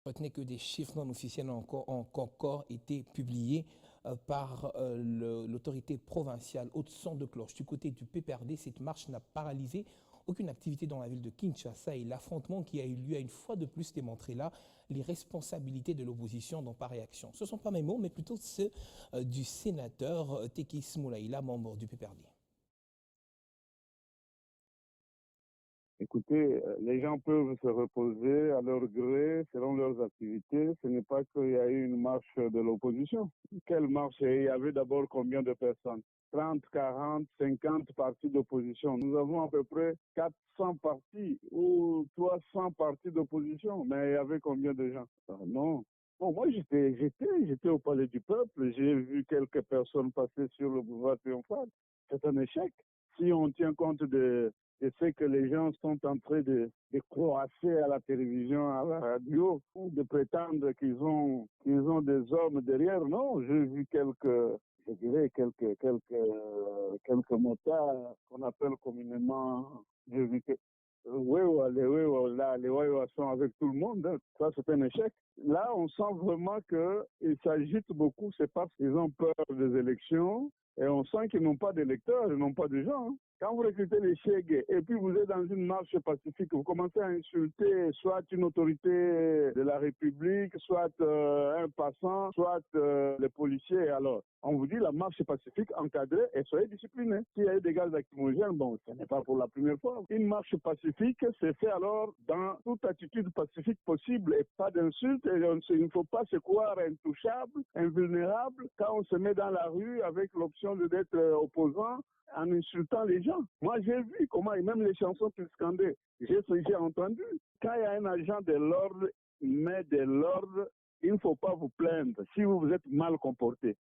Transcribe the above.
Retenez que des chiffres non officiels ont encore été publiés par l'autorité provinciale au son de cloche. Du côté du PPRD, cette marche n'a paralysé aucune activité dans la ville de Kinshasa et l'affrontement qui a eu lieu a une fois de plus démontré là les responsabilités de l'opposition dans pareille action. Ce ne sont pas mes mots, mais plutôt ceux du sénateur Tekis Moulaïla, membre du PPRD. Écoutez, les gens peuvent se reposer à leur gré, selon leurs activités. Ce n'est pas qu'il y a eu une marche de l'opposition. Quelle marche? Il y avait d'abord combien de personnes? 30, 40, 50 partis d'opposition. Nous avons à peu près 400 partis ou 300 partis d'opposition. Mais il y avait combien de gens? Non. Bon, moi, j'étais au Palais du Peuple. J'ai vu quelques personnes passer sur le boulevard triomphal. C'est un échec. Si on tient compte de ce que les gens sont en train de croasser à la télévision, à la radio, ou de prétendre qu'ils ont des hommes derrière. Non, j'ai vu je dirais quelques motards qu'on appelle communément, j'ai vu que les Wewa sont avec tout le monde. Hein. Ça, c'est un échec. Là, on sent vraiment qu'ils s'agitent beaucoup. C'est parce qu'ils ont peur des élections. Et on sent qu'ils n'ont pas d'électeurs, ils n'ont pas de gens. Hein. Quand vous recrutez les chèques et puis vous êtes dans une marche pacifique, vous commencez à insulter soit une autorité de la République, soit un passant, soit les policiers. Alors, on vous dit la marche pacifique encadrée et soyez disciplinés. S'il y a eu des gaz lacrymogènes, bon, ce n'est pas pour la première fois. Une marche pacifique, c'est fait alors dans toute attitude pacifique possible et pas d'insultes. Il ne faut pas se croire intouchable, invulnérable quand on se met dans la rue avec l'option d'être opposant en insultant les gens. Moi, j'ai vu comment, et même les chansons qu'ils scandaient, j'ai entendu. Quand il y a un agent de l'ordre, mais de l'ordre, il ne faut pas vous plaindre si vous vous êtes mal comporté.